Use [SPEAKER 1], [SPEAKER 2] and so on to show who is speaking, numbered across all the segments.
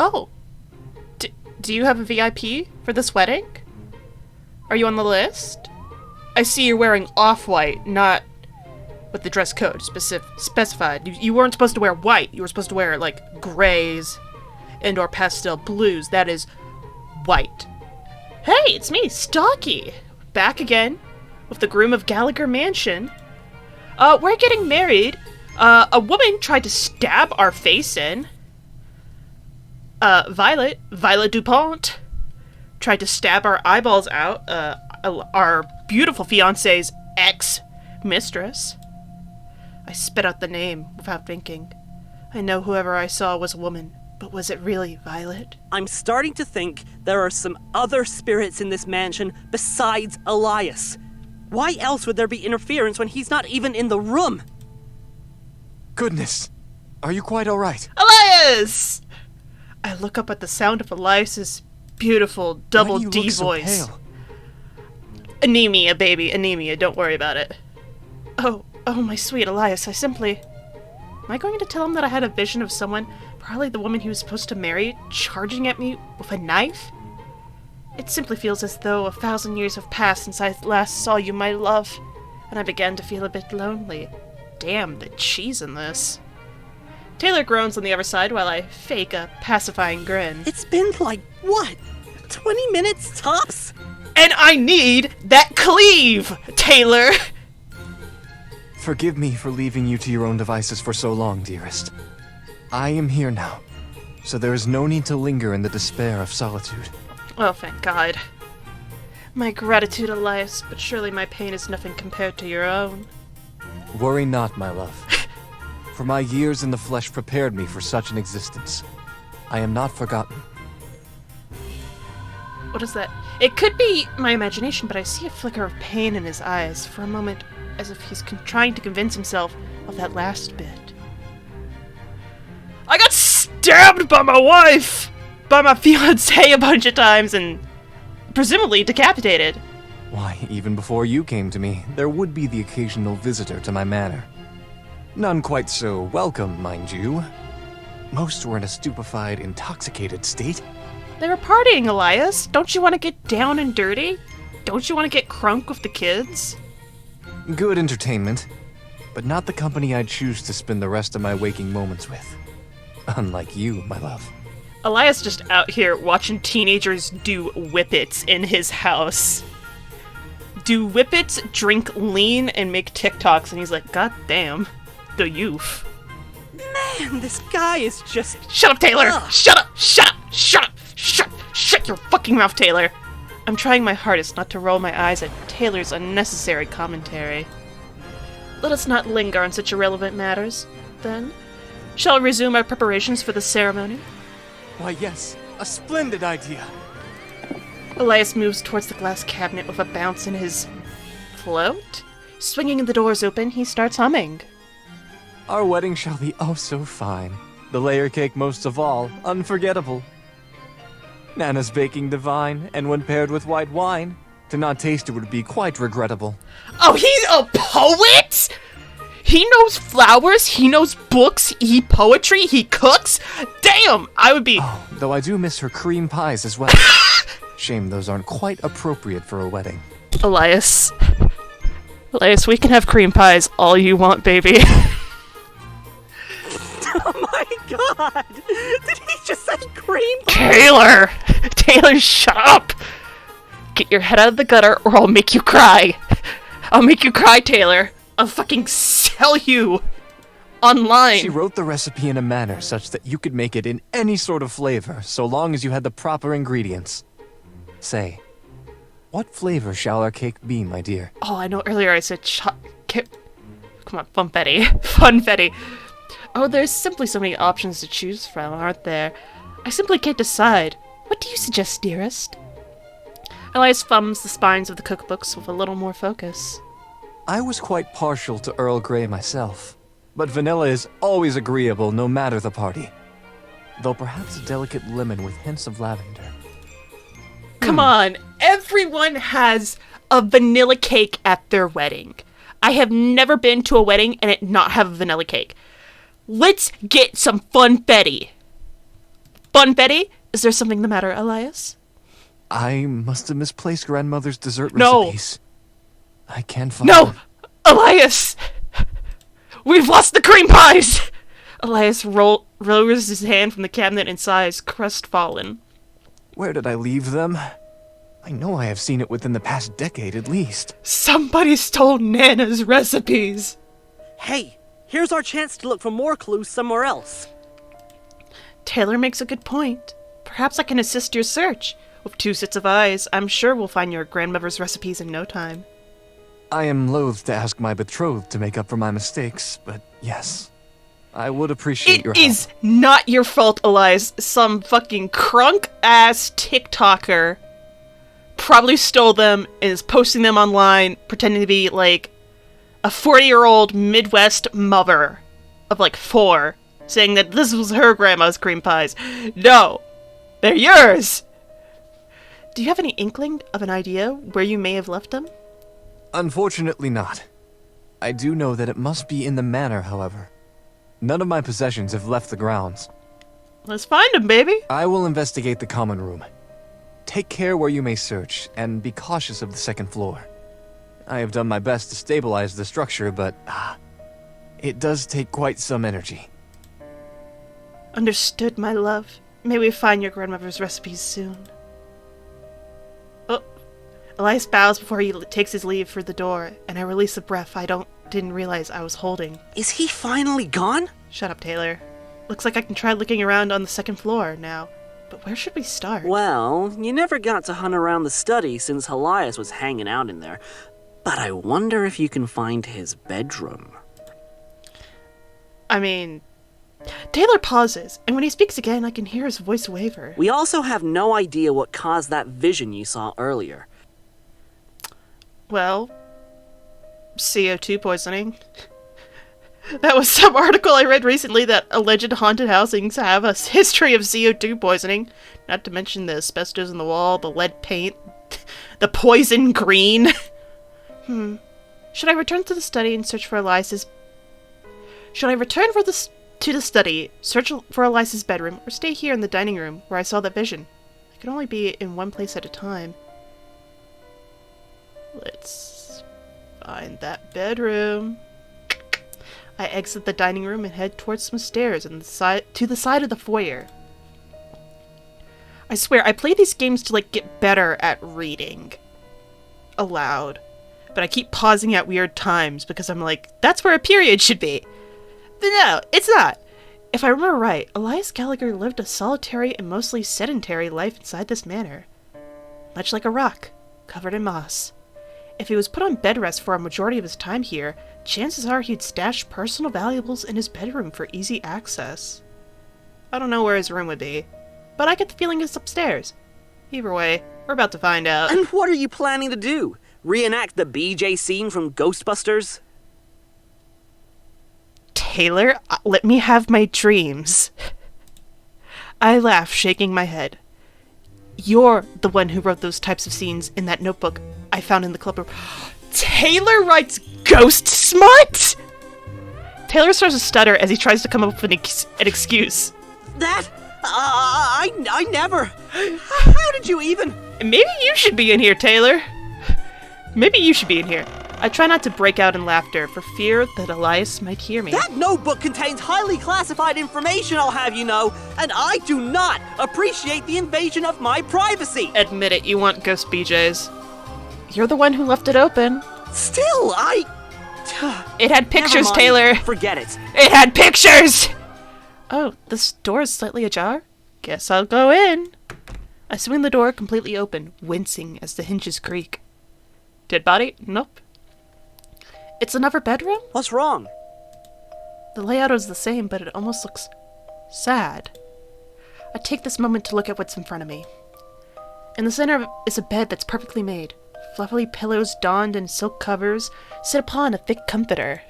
[SPEAKER 1] Oh. Do you have a VIP for this wedding? Are you on the list? I see you're wearing off-white, not with the dress code specified. You weren't supposed to wear white. You were supposed to wear, like, grays and or pastel blues. That is white. Hey, it's me, Stalky. Back again with the Groom of Gallagher mansion. We're getting married. A woman tried to stab our face in. Violet DuPont tried to stab our eyeballs out. Our beautiful fiance's ex-mistress. I spit out the name without thinking. I know whoever I saw was a woman, but was it really Violet?
[SPEAKER 2] I'm starting to think there are some other spirits in this mansion besides ELIAS. Why else would there be interference when he's not even in the room?
[SPEAKER 3] Goodness, are you quite alright?
[SPEAKER 1] ELIAS! I look up at the sound of Elias's beautiful double
[SPEAKER 3] Why do you
[SPEAKER 1] D
[SPEAKER 3] look so
[SPEAKER 1] voice.
[SPEAKER 3] pale?
[SPEAKER 1] Anemia, baby, anemia. Don't worry about it. Oh, my sweet Elias, Am I going to tell him that I had a vision of someone, probably the woman he was supposed to marry, charging at me with a knife? It simply feels as though 1,000 years have passed since I last saw you, my love, and I began to feel a bit lonely. Damn, the cheese in this. Taylor groans on the other side while I fake a pacifying grin.
[SPEAKER 2] It's been like, what? 20 minutes tops?
[SPEAKER 1] And I need that cleave, Taylor!
[SPEAKER 3] Forgive me for leaving you to your own devices for so long, dearest. I am here now, so there is no need to linger in the despair of solitude.
[SPEAKER 1] Oh, thank God. My gratitude, Elias, but surely my pain is nothing compared to your own.
[SPEAKER 3] Worry not, my love. For my years in the flesh prepared me for such an existence. I am not forgotten.
[SPEAKER 1] What is that? It could be my imagination, but I see a flicker of pain in his eyes for a moment, as if he's trying to convince himself of that last bit. I got stabbed by my wife! By my fiancé a bunch of times and presumably decapitated.
[SPEAKER 3] Why, even before you came to me, there would be the occasional visitor to my manor. None quite so welcome, mind you. Most were in a stupefied, intoxicated state.
[SPEAKER 1] They were partying, Elias. Don't you want to get down and dirty? Don't you want to get crunk with the kids?
[SPEAKER 3] Good entertainment, but not the company I'd choose to spend the rest of my waking moments with. Unlike you, my love.
[SPEAKER 1] Elias just out here watching teenagers do whippets in his house. Do whippets, drink lean, and make TikToks, and he's like, God damn, the youth.
[SPEAKER 2] Man, this guy is just...
[SPEAKER 1] Shut up, Taylor!
[SPEAKER 2] Ugh.
[SPEAKER 1] Shut up! Shut up! Shut up! Shut your fucking mouth, Taylor! I'm trying my hardest not to roll my eyes at Taylor's unnecessary commentary. Let us not linger on such irrelevant matters, then. Shall we resume our preparations for the ceremony?
[SPEAKER 3] Why, yes, a splendid idea.
[SPEAKER 1] Elias moves towards the glass cabinet with a bounce in his float. Swinging the doors open, he starts humming.
[SPEAKER 3] Our wedding shall be oh so fine. The layer cake most of all, unforgettable. Nana's baking divine, and when paired with white wine, to not taste it would be quite regrettable.
[SPEAKER 1] Oh, he's a poet?! He knows flowers, he knows books, he poetry, he cooks? Damn, I would be...
[SPEAKER 3] Oh, though I do miss her cream pies as well. Shame those aren't quite appropriate for a wedding.
[SPEAKER 1] Elias, we can have cream pies all you want, baby.
[SPEAKER 2] Oh my god! Did he just say cream?
[SPEAKER 1] Taylor, shut up! Get your head out of the gutter or I'll make you cry. I'll make you cry, Taylor. I'll fucking sell you online.
[SPEAKER 3] She wrote the recipe in a manner such that you could make it in any sort of flavor, so long as you had the proper ingredients. Say, what flavor shall our cake be, my dear?
[SPEAKER 1] Oh, I know earlier I said come on, funfetti. Oh, there's simply so many options to choose from, aren't there? I simply can't decide. What do you suggest, dearest? Elias thumbs the spines of the cookbooks with a little more focus.
[SPEAKER 3] I was quite partial to Earl Grey myself, but vanilla is always agreeable no matter the party. Though perhaps a delicate lemon with hints of lavender.
[SPEAKER 1] Come on, everyone has a vanilla cake at their wedding. I have never been to a wedding and it not have a vanilla cake. Let's get some funfetti. fun, Betty? Is there something the matter, Elias?
[SPEAKER 3] I must have misplaced grandmother's dessert
[SPEAKER 1] No.
[SPEAKER 3] recipes. I can't find
[SPEAKER 1] No!
[SPEAKER 3] them.
[SPEAKER 1] Elias! We've lost the cream pies! Elias lowers his hand from the cabinet and sighs, crestfallen.
[SPEAKER 3] Where did I leave them? I know I have seen it within the past decade at least.
[SPEAKER 1] Somebody stole Nana's recipes!
[SPEAKER 2] Hey, here's our chance to look for more clues somewhere else.
[SPEAKER 1] Taylor makes a good point. Perhaps I can assist your search. With 2 sets of eyes, I'm sure we'll find your grandmother's recipes in no time.
[SPEAKER 3] I am loath to ask my betrothed to make up for my mistakes, but yes, I would appreciate your
[SPEAKER 1] It is not your fault, Elias. Some fucking crunk-ass TikToker probably stole them and is posting them online, pretending to be, like, a 40-year-old Midwest mother of, like, 4, saying that this was her grandma's cream pies. No! They're yours! Do you have any inkling of an idea where you may have left them?
[SPEAKER 3] Unfortunately not. I do know that it must be in the manor, however. None of my possessions have left the grounds.
[SPEAKER 1] Let's find them, baby!
[SPEAKER 3] I will investigate the common room. Take care where you may search, and be cautious of the 2nd floor. I have done my best to stabilize the structure, but it does take quite some energy.
[SPEAKER 1] Understood, my love. May we find your grandmother's recipes soon. Oh, Elias bows before he takes his leave for the door, and I release a breath I didn't realize I was holding.
[SPEAKER 2] Is he finally gone?
[SPEAKER 1] Shut up, Taylor. Looks like I can try looking around on the 2nd floor now, but where should we start?
[SPEAKER 2] Well, you never got to hunt around the study since Elias was hanging out in there. But I wonder if you can find his bedroom.
[SPEAKER 1] I mean, Taylor pauses, and when he speaks again, I can hear his voice waver.
[SPEAKER 2] We also have no idea what caused that vision you saw earlier.
[SPEAKER 1] Well, CO2 poisoning. That was some article I read recently that alleged haunted housings have a history of CO2 poisoning. Not to mention the asbestos in the wall, the lead paint, the poison green. Should I return to the study and search for Elias's... Should I return to the study, search for Elias's bedroom, or stay here in the dining room where I saw that vision? I can only be in one place at a time. Let's find that bedroom. I exit the dining room and head towards some stairs to the side of the foyer. I swear, I play these games to, like, get better at reading aloud. But I keep pausing at weird times because I'm like, that's where a period should be. But no, it's not. If I remember right, Elias Gallagher lived a solitary and mostly sedentary life inside this manor. Much like a rock, covered in moss. If he was put on bed rest for a majority of his time here, chances are he'd stash personal valuables in his bedroom for easy access. I don't know where his room would be, but I get the feeling it's upstairs. Either way, we're about to find out.
[SPEAKER 2] And what are you planning to do? Reenact the BJ scene from Ghostbusters?
[SPEAKER 1] Taylor, let me have my dreams. I laugh, shaking my head. You're the one who wrote those types of scenes in that notebook I found in the club room. Taylor writes ghost smut? Taylor starts to stutter as he tries to come up with an excuse.
[SPEAKER 2] That? I never. How did you even?
[SPEAKER 1] Maybe you should be in here, Taylor. Maybe you should be in here. I try not to break out in laughter for fear that Elias might hear me.
[SPEAKER 2] That notebook contains highly classified information, I'll have you know, and I do not appreciate the invasion of my privacy.
[SPEAKER 1] Admit it, you want ghost BJs. You're the one who left it open.
[SPEAKER 2] Still,
[SPEAKER 1] It had pictures,
[SPEAKER 2] Never mind.
[SPEAKER 1] Taylor.
[SPEAKER 2] Forget it.
[SPEAKER 1] It had pictures! Oh, this door is slightly ajar? Guess I'll go in. I swing the door completely open, wincing as the hinges creak. Dead body? Nope. It's another bedroom?
[SPEAKER 2] What's wrong?
[SPEAKER 1] The layout is the same, but it almost looks sad. I take this moment to look at what's in front of me. In the center is a bed that's perfectly made. Fluffy pillows donned in silk covers sit upon a thick comforter.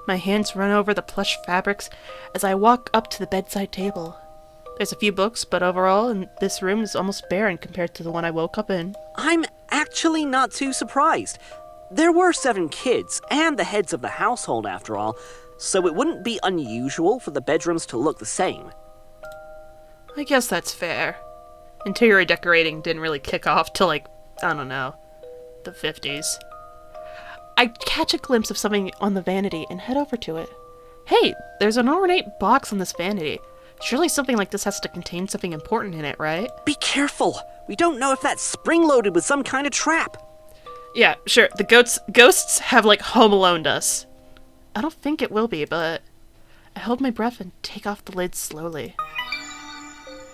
[SPEAKER 1] My hands run over the plush fabrics as I walk up to the bedside table. There's a few books, but overall, this room is almost barren compared to the one I woke up in.
[SPEAKER 2] I'm actually not too surprised. There were 7 kids, and the heads of the household after all, so it wouldn't be unusual for the bedrooms to look the same.
[SPEAKER 1] I guess that's fair. Interior decorating didn't really kick off till, like, I don't know, the 50s. I catch a glimpse of something on the vanity and head over to it. Hey, there's an ornate box on this vanity. Surely something like this has to contain something important in it, right?
[SPEAKER 2] Be careful! We don't know if that's spring-loaded with some kind of trap.
[SPEAKER 1] Yeah, sure. The ghosts have, like, Home Aloned us. I don't think it will be, but I hold my breath and take off the lid slowly.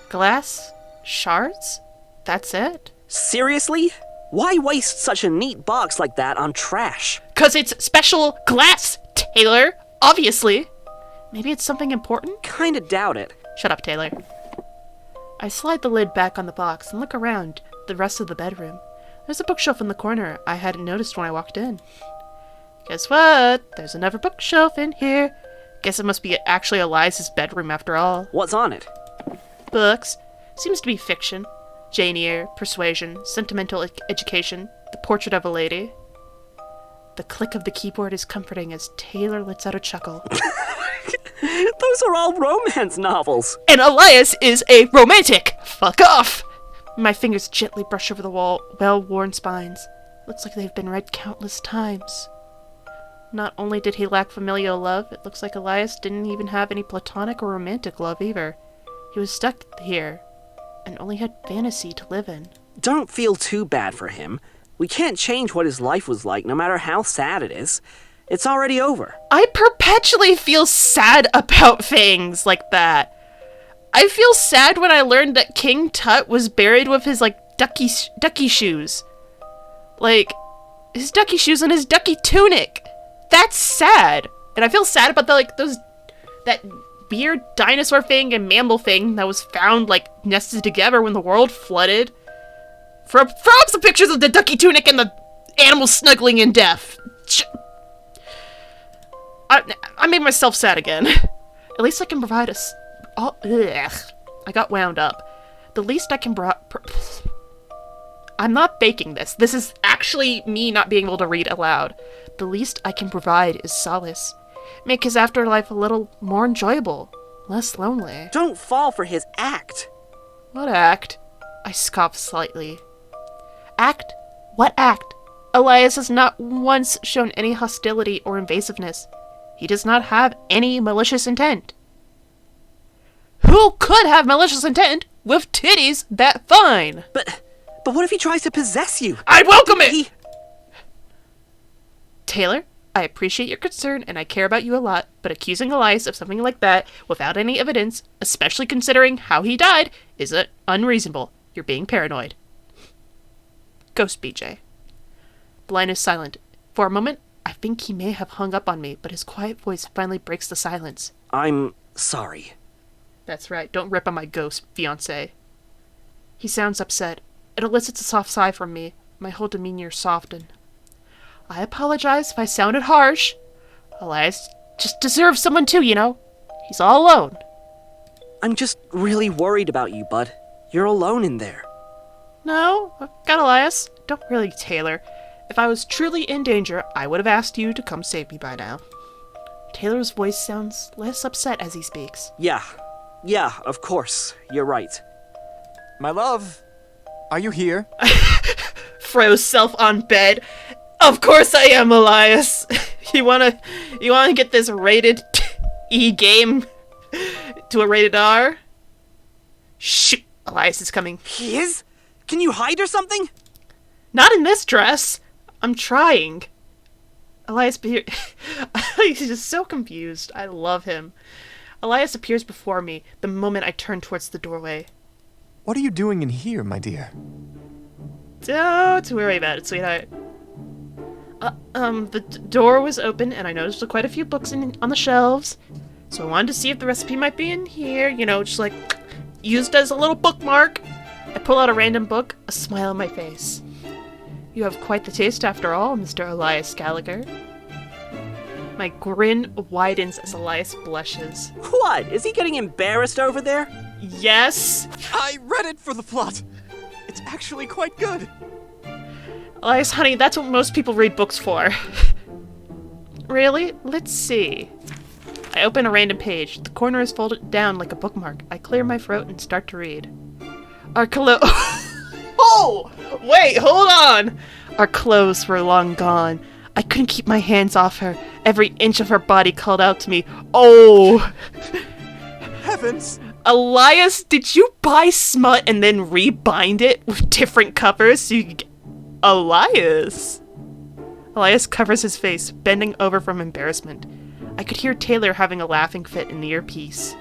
[SPEAKER 1] Glass? Shards? That's it?
[SPEAKER 2] Seriously? Why waste such a neat box like that on trash?
[SPEAKER 1] 'Cause it's special glass, Taylor! Obviously! Maybe it's something important?
[SPEAKER 2] Kinda doubt it.
[SPEAKER 1] Shut up, Taylor. I slide the lid back on the box and look around the rest of the bedroom. There's a bookshelf in the corner I hadn't noticed when I walked in. Guess what? There's another bookshelf in here. Guess it must be actually Elias's bedroom after all.
[SPEAKER 2] What's on it?
[SPEAKER 1] Books. Seems to be fiction. Jane Eyre, persuasion, sentimental education, the portrait of a lady. The click of the keyboard is comforting as Taylor lets out a chuckle.
[SPEAKER 2] Those are all romance novels.
[SPEAKER 1] And Elias is a romantic! Fuck off! My fingers gently brush over the well-worn spines. Looks like they've been read countless times. Not only did he lack familial love, it looks like Elias didn't even have any platonic or romantic love either. He was stuck here, and only had fantasy to live in.
[SPEAKER 2] Don't feel too bad for him. We can't change what his life was like, no matter how sad it is. It's already over.
[SPEAKER 1] I perpetually feel sad about things like that. I feel sad when I learned that King Tut was buried with his, like, ducky shoes. Like, his ducky shoes and his ducky tunic. That's sad. And I feel sad about that weird dinosaur thing and mammal thing that was found, like, nested together when the world flooded. Throw up some pictures of the ducky tunic and the animals snuggling in death. I made myself sad again. At least I can provide I got wound up. The least I can I'm not faking this. This is actually me not being able to read aloud. The least I can provide is solace. Make his afterlife a little more enjoyable. Less lonely.
[SPEAKER 2] Don't fall for his act.
[SPEAKER 1] What act? I scoff slightly. Act? What act? Elias has not once shown any hostility or invasiveness. He does not have any malicious intent. Who could have malicious intent with titties that fine?
[SPEAKER 2] But what if he tries to possess you?
[SPEAKER 1] I welcome it! Taylor, I appreciate your concern and I care about you a lot, but accusing Elias of something like that without any evidence, especially considering how he died, is unreasonable. You're being paranoid. Ghost BJ. Blind is silent. For a moment, I think he may have hung up on me, but his quiet voice finally breaks the silence.
[SPEAKER 2] I'm sorry.
[SPEAKER 1] That's right, don't rip on my ghost, fiancé. He sounds upset. It elicits a soft sigh from me. My whole demeanor softened. I apologize if I sounded harsh. Elias just deserves someone too, you know. He's all alone.
[SPEAKER 2] I'm just really worried about you, bud. You're alone in there.
[SPEAKER 1] No, I've got Elias. Don't really, Taylor. If I was truly in danger, I would have asked you to come save me by now. Taylor's voice sounds less upset as he speaks.
[SPEAKER 2] Yeah, of course. You're right.
[SPEAKER 3] My love, are you here?
[SPEAKER 1] Throws self on bed. Of course I am, Elias. You wanna get this rated E game to a rated R? Shoot, Elias is coming.
[SPEAKER 2] He is? Can you hide or something?
[SPEAKER 1] Not in this dress. I'm trying. Elias he's just so confused. I love him. Elias appears before me the moment I turn towards the doorway.
[SPEAKER 3] What are you doing in here, my dear?
[SPEAKER 1] Don't worry about it, sweetheart. The door was open and I noticed quite a few books on the shelves. So I wanted to see if the recipe might be in here, you know, just like used as a little bookmark. I pull out a random book, a smile on my face. You have quite the taste after all, Mr. Elias Gallagher. My grin widens as Elias blushes.
[SPEAKER 2] What? Is he getting embarrassed over there?
[SPEAKER 1] Yes!
[SPEAKER 3] I read it for the plot. It's actually quite good.
[SPEAKER 1] Elias, honey, that's what most people read books for. Really? Let's see. I open a random page. The corner is folded down like a bookmark. I clear my throat and start to read. Our clothes... Oh! Wait, hold on! Our clothes were long gone. I couldn't keep my hands off her. Every inch of her body called out to me. Oh!
[SPEAKER 3] Heavens!
[SPEAKER 1] Elias, did you buy smut and then rebind it with different covers so you could get... Elias? Elias covers his face, bending over from embarrassment. I could hear Taylor having a laughing fit in the earpiece.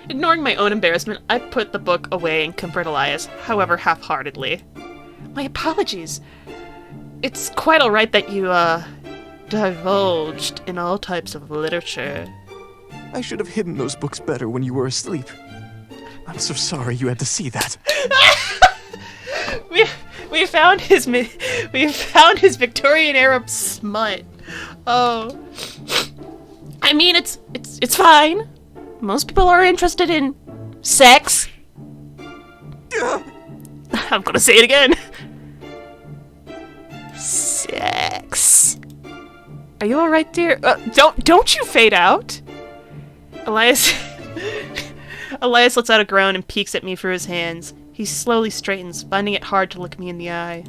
[SPEAKER 1] Ignoring my own embarrassment, I put the book away and comfort Elias, however half-heartedly. My apologies. It's quite alright that you, divulged in all types of literature.
[SPEAKER 3] I should have hidden those books better when you were asleep. I'm so sorry you had to see that.
[SPEAKER 1] We found his Victorian era smut. Oh. I mean, it's fine. Most people are interested in sex. I'm gonna say it again. Sex. Are you alright, dear? Don't you fade out. Elias lets out a groan and peeks at me through his hands. He slowly straightens, finding it hard to look me in the eye.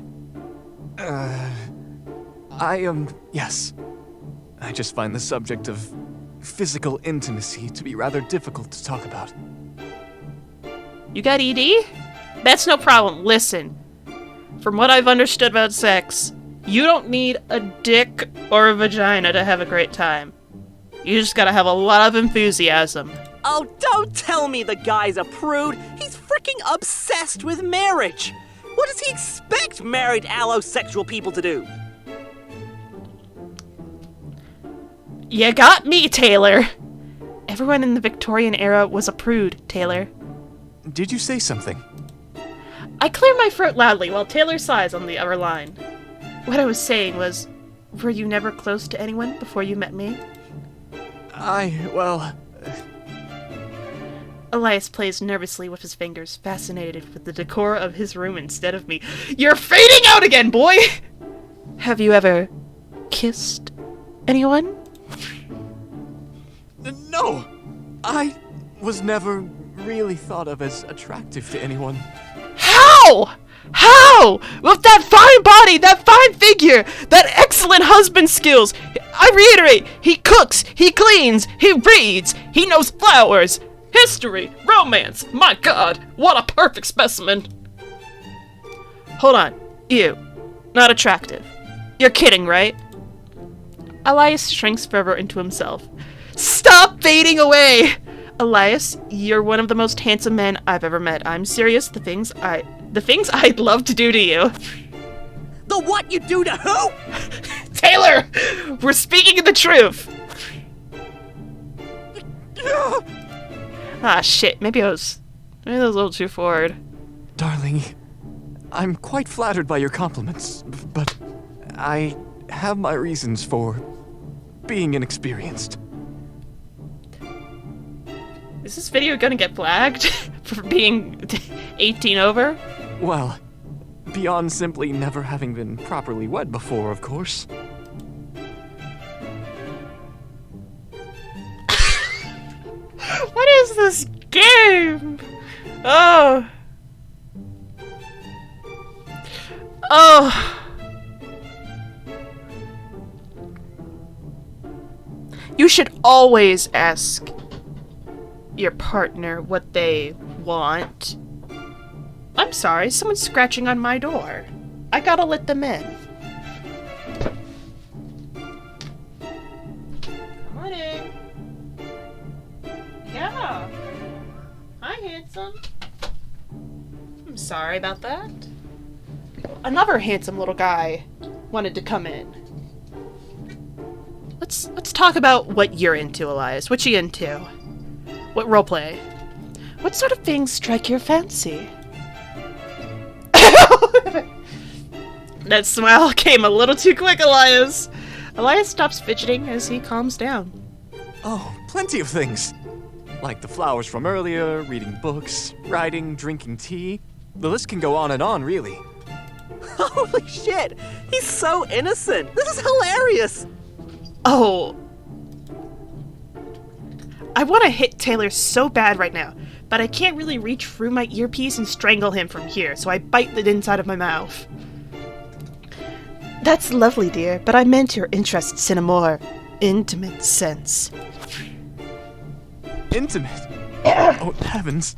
[SPEAKER 3] Yes. I just find the subject of physical intimacy to be rather difficult to talk about.
[SPEAKER 1] You got ED? That's no problem. Listen. From what I've understood about sex, you don't need a dick or a vagina to have a great time. You just gotta have a lot of enthusiasm.
[SPEAKER 2] Oh, don't tell me the guy's a prude. He's freaking obsessed with marriage. What does he expect married allosexual people to do?
[SPEAKER 1] You got me, Taylor. Everyone in the Victorian era was a prude, Taylor.
[SPEAKER 3] Did you say something?
[SPEAKER 1] I clear my throat loudly while Taylor sighs on the other line. What I was saying was, were you never close to anyone before you met me? Elias plays nervously with his fingers, fascinated with the decor of his room instead of me. You're fading out again, boy! Have you ever kissed anyone?
[SPEAKER 3] No! I was never really thought of as attractive to anyone.
[SPEAKER 1] How? How? With that fine body, that fine figure, that excellent husband skills. I reiterate, he cooks, he cleans, he reads, he knows flowers, history, romance. My God, what a perfect specimen. Hold on. You. Not attractive. You're kidding, right? Elias shrinks further into himself. Stop fading away! Elias, you're one of the most handsome men I've ever met. I'm serious. The things I'd love to do to you.
[SPEAKER 2] The what you do to who?
[SPEAKER 1] Taylor! We're speaking the truth! Ah, shit. Maybe I was a little too forward.
[SPEAKER 3] Darling, I'm quite flattered by your compliments, but I have my reasons for being inexperienced.
[SPEAKER 1] Is this video gonna get flagged for being 18 over?
[SPEAKER 3] Well, beyond simply never having been properly wed before, of course.
[SPEAKER 1] What is this game? Oh. Oh. You should always ask your partner what they want. I'm sorry, someone's scratching on my door. I gotta let them in. Come on in. Yeah. Hi, handsome. I'm sorry about that. Another handsome little guy wanted to come in. Let's talk about what you're into, Elias. What you into? What roleplay? What sort of things strike your fancy? That smile came a little too quick, Elias. Elias stops fidgeting as he calms down.
[SPEAKER 3] Oh, plenty of things. Like the flowers from earlier, reading books, writing, drinking tea. The list can go on and on, really.
[SPEAKER 2] Holy shit! He's so innocent! This is hilarious!
[SPEAKER 1] Oh. I want to hit Taylor so bad right now, but I can't really reach through my earpiece and strangle him from here, so I bite the inside of my mouth. That's lovely, dear, but I meant your interests in a more intimate sense.
[SPEAKER 3] Intimate? Oh, heavens.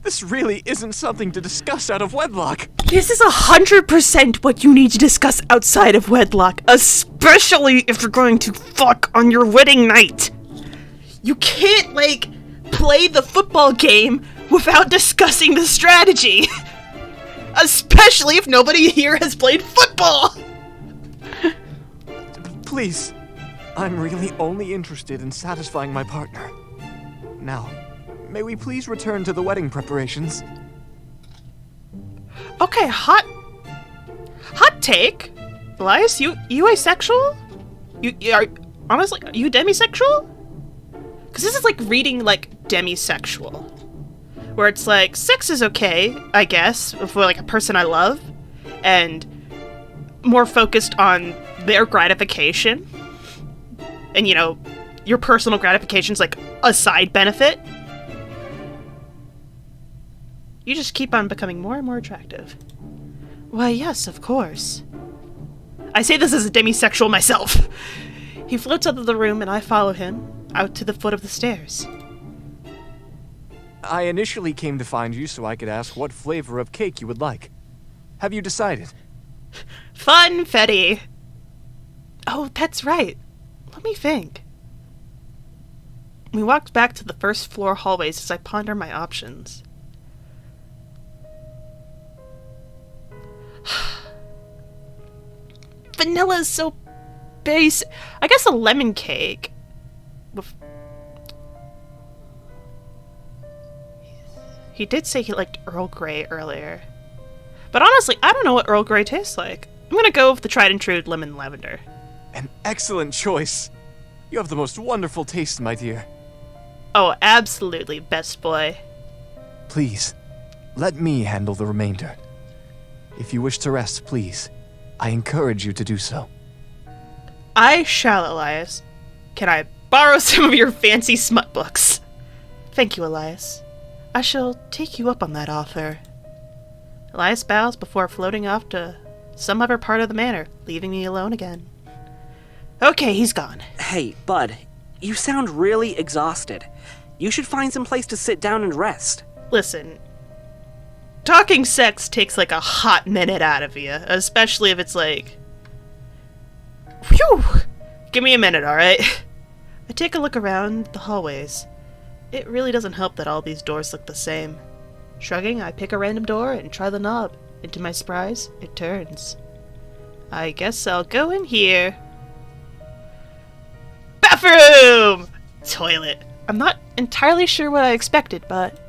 [SPEAKER 3] This really isn't something to discuss out of wedlock.
[SPEAKER 1] This is 100% what you need to discuss outside of wedlock, especially if you're going to fuck on your wedding night. You can't, play the football game without discussing the strategy. Especially if nobody here has played football.
[SPEAKER 3] Please, I'm really only interested in satisfying my partner. Now, may we please return to the wedding preparations?
[SPEAKER 1] Okay, hot take. Elias, you asexual? You are, honestly, are you demisexual? Because this is like reading demisexual. Where it's like, sex is okay, I guess, for a person I love. And more focused on their gratification. And, your personal gratification's a side benefit. You just keep on becoming more and more attractive. Why, yes, of course. I say this as a demisexual myself. He floats out of the room and I follow him out to the foot of the stairs.
[SPEAKER 3] I initially came to find you so I could ask what flavor of cake you would like. Have you decided?
[SPEAKER 1] Funfetti. Oh, that's right. Let me think. We walked back to the first floor hallways as I ponder my options. Vanilla is so basic. I guess a lemon cake. He did say he liked Earl Grey earlier. But honestly, I don't know what Earl Grey tastes like. I'm gonna go with the tried and true lemon lavender.
[SPEAKER 3] An excellent choice. You have the most wonderful taste, my dear.
[SPEAKER 1] Oh, absolutely, best boy.
[SPEAKER 3] Please, let me handle the remainder. If you wish to rest, please, I encourage you to do so.
[SPEAKER 1] I shall, Elias. Can I borrow some of your fancy smut books? Thank you, Elias. I shall take you up on that offer. Elias bows before floating off to some other part of the manor, leaving me alone again. Okay, he's gone.
[SPEAKER 2] Hey, bud, you sound really exhausted. You should find some place to sit down and rest.
[SPEAKER 1] Listen, talking sex takes a hot minute out of you, especially if it's whew! Give me a minute, alright? I take a look around the hallways. It really doesn't help that all these doors look the same. Shrugging, I pick a random door and try the knob. And to my surprise, it turns. I guess I'll go in here. Bathroom! Toilet. I'm not entirely sure what I expected, but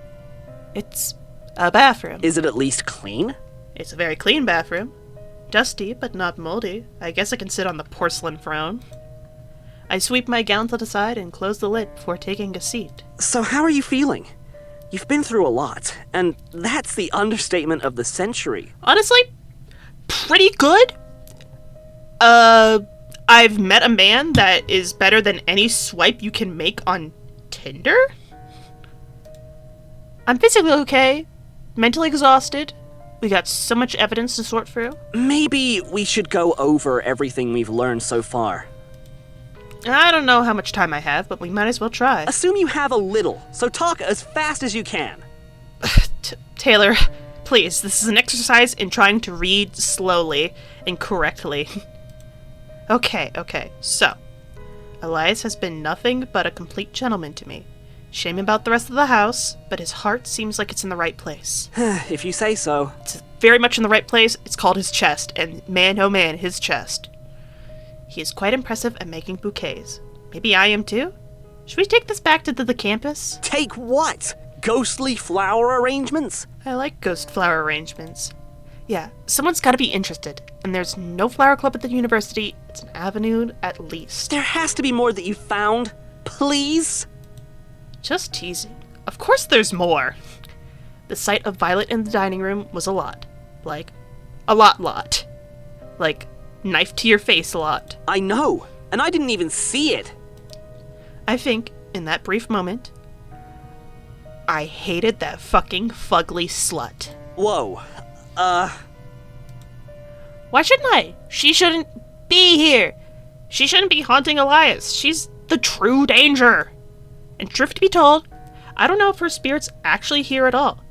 [SPEAKER 1] it's a bathroom.
[SPEAKER 2] Is it at least clean?
[SPEAKER 1] It's a very clean bathroom. Dusty, but not moldy. I guess I can sit on the porcelain throne. I sweep my gown to the side and close the lid before taking a seat.
[SPEAKER 2] So how are you feeling? You've been through a lot, and that's the understatement of the century.
[SPEAKER 1] Honestly, pretty good. I've met a man that is better than any swipe you can make on Tinder. I'm physically okay, mentally exhausted. We got so much evidence to sort through.
[SPEAKER 2] Maybe we should go over everything we've learned so far.
[SPEAKER 1] I don't know how much time I have, but we might as well try.
[SPEAKER 2] Assume you have a little, so talk as fast as you can.
[SPEAKER 1] Taylor, please, this is an exercise in trying to read slowly and correctly. Okay, so, Elias has been nothing but a complete gentleman to me. Shame about the rest of the house, but his heart seems like it's in the right place.
[SPEAKER 2] If you say so.
[SPEAKER 1] It's very much in the right place. It's called his chest, and man, oh man, his chest. He is quite impressive at making bouquets. Maybe I am too? Should we take this back to the campus?
[SPEAKER 2] Take what? Ghostly flower arrangements?
[SPEAKER 1] I like ghost flower arrangements. Yeah, someone's gotta be interested, and there's no flower club at the university. It's an avenue at least.
[SPEAKER 2] There has to be more that you found. Please?
[SPEAKER 1] Just teasing. Of course there's more. The sight of Violet in the dining room was a lot. A lot. Knife to your face a lot.
[SPEAKER 2] I know, and I didn't even see it.
[SPEAKER 1] I think in that brief moment, I hated that fucking fugly slut.
[SPEAKER 2] Whoa.
[SPEAKER 1] Why shouldn't I? She shouldn't be here. She shouldn't be haunting Elias. She's the true danger. And truth to be told, I don't know if her spirit's actually here at all.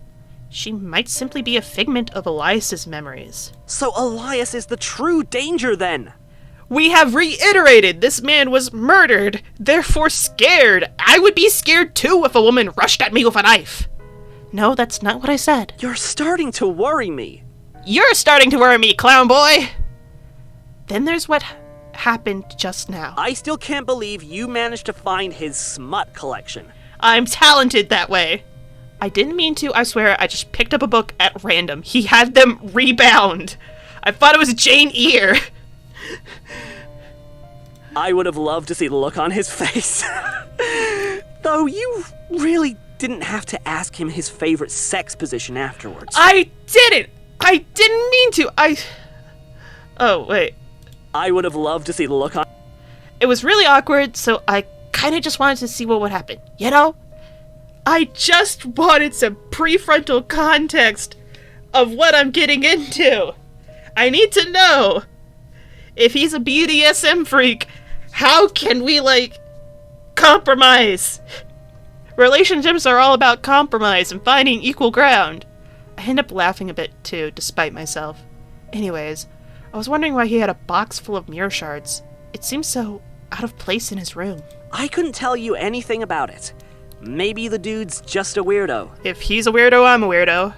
[SPEAKER 1] She might simply be a figment of Elias's memories.
[SPEAKER 2] So Elias is the true danger then?
[SPEAKER 1] We have reiterated this man was murdered, therefore scared. I would be scared too if a woman rushed at me with a knife. No, that's not what I said.
[SPEAKER 2] You're starting to worry me.
[SPEAKER 1] You're starting to worry me, clown boy! Then there's what happened just now.
[SPEAKER 2] I still can't believe you managed to find his smut collection.
[SPEAKER 1] I'm talented that way. I didn't mean to, I swear. I just picked up a book at random. He had them rebound. I thought it was Jane Eyre.
[SPEAKER 2] I would have loved to see the look on his face. Though you really didn't have to ask him his favorite sex position afterwards.
[SPEAKER 1] I didn't mean to. Oh, wait.
[SPEAKER 2] I would have loved to see the look on...
[SPEAKER 1] It was really awkward, so I kind of just wanted to see what would happen. You know? I just wanted some prefrontal context of what I'm getting into. I need to know. If he's a BDSM freak, how can we, compromise? Relationships are all about compromise and finding equal ground. I end up laughing a bit, too, despite myself. Anyways, I was wondering why he had a box full of mirror shards. It seems so out of place in his room.
[SPEAKER 2] I couldn't tell you anything about it. Maybe the dude's just a weirdo.
[SPEAKER 1] If he's a weirdo, I'm a weirdo.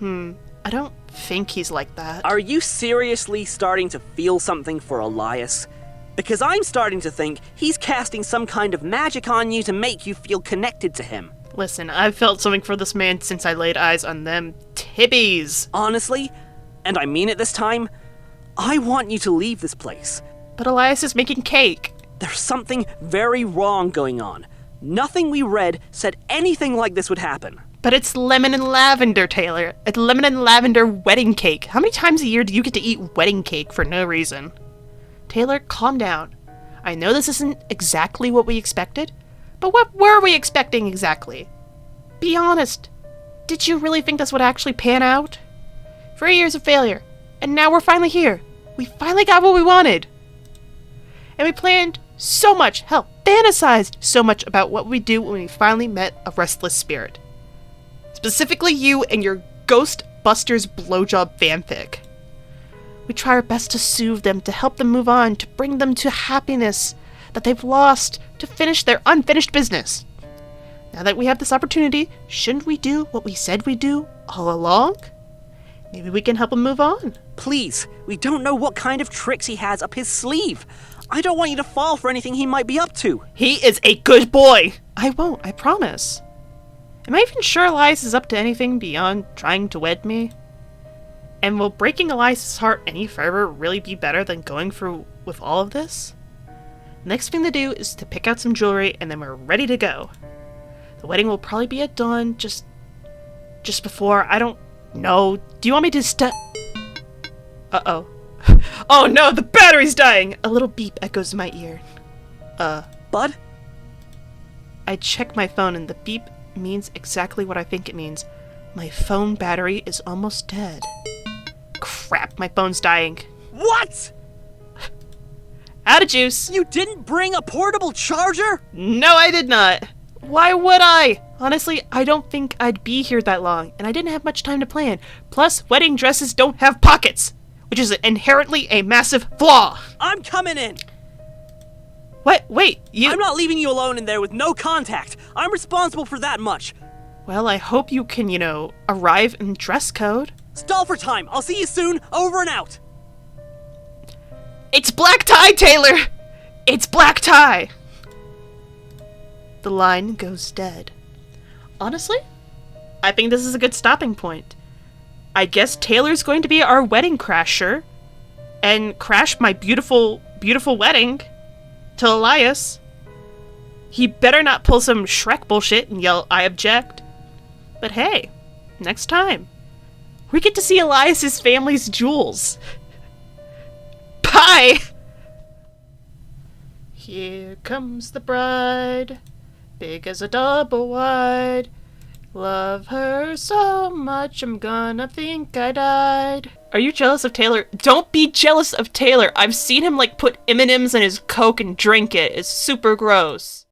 [SPEAKER 1] I don't think he's like that.
[SPEAKER 2] Are you seriously starting to feel something for Elias? Because I'm starting to think he's casting some kind of magic on you to make you feel connected to him.
[SPEAKER 1] Listen, I've felt something for this man since I laid eyes on them tibbies.
[SPEAKER 2] Honestly, and I mean it this time, I want you to leave this place.
[SPEAKER 1] But Elias is making cake.
[SPEAKER 2] There's something very wrong going on. Nothing we read said anything like this would happen.
[SPEAKER 1] But it's lemon and lavender, Taylor. It's lemon and lavender wedding cake. How many times a year do you get to eat wedding cake for no reason? Taylor, calm down. I know this isn't exactly what we expected, but what were we expecting exactly? Be honest. Did you really think this would actually pan out? 3 years of failure, and now we're finally here. We finally got what we wanted. And we planned so much, hell, fantasized so much about what we'd do when we finally met a restless spirit. Specifically you and your Ghostbusters blowjob fanfic. We try our best to soothe them, to help them move on, to bring them to happiness that they've lost, to finish their unfinished business. Now that we have this opportunity, shouldn't we do what we said we'd do all along? Maybe we can help them move on.
[SPEAKER 2] Please, we don't know what kind of tricks he has up his sleeve. I don't want you to fall for anything he might be up to.
[SPEAKER 1] He is a good boy. I won't, I promise. Am I even sure Elias is up to anything beyond trying to wed me? And will breaking Elias' heart any further really be better than going through with all of this? Next thing to do is to pick out some jewelry and then we're ready to go. The wedding will probably be at dawn, just before, I don't know. Do you want me to Uh-oh. Oh no, the battery's dying! A little beep echoes in my ear.
[SPEAKER 2] Bud?
[SPEAKER 1] I check my phone and the beep means exactly what I think it means. My phone battery is almost dead. Crap, my phone's dying.
[SPEAKER 2] What?
[SPEAKER 1] Out of juice.
[SPEAKER 2] You didn't bring a portable charger?
[SPEAKER 1] No, I did not. Why would I? Honestly, I don't think I'd be here that long, and I didn't have much time to plan. Plus, wedding dresses don't have pockets, which is inherently a massive flaw.
[SPEAKER 2] I'm coming in.
[SPEAKER 1] What? Wait, you...
[SPEAKER 2] I'm not leaving you alone in there with no contact. I'm responsible for that much.
[SPEAKER 1] Well, I hope you can, arrive in dress code.
[SPEAKER 2] Stall for time. I'll see you soon. Over and out.
[SPEAKER 1] It's black tie, Taylor! It's black tie! The line goes dead. Honestly, I think this is a good stopping point. I guess Taylor's going to be our wedding crasher and crash my beautiful, beautiful wedding to Elias. He better not pull some Shrek bullshit and yell, "I object." But hey, next time, we get to see Elias's family's jewels. Bye! Here comes the bride. Big as a double wide. Love her so much, I'm gonna think I died. Are you jealous of Taylor? Don't be jealous of Taylor. I've seen him like put M&Ms in his Coke and drink it. It's super gross.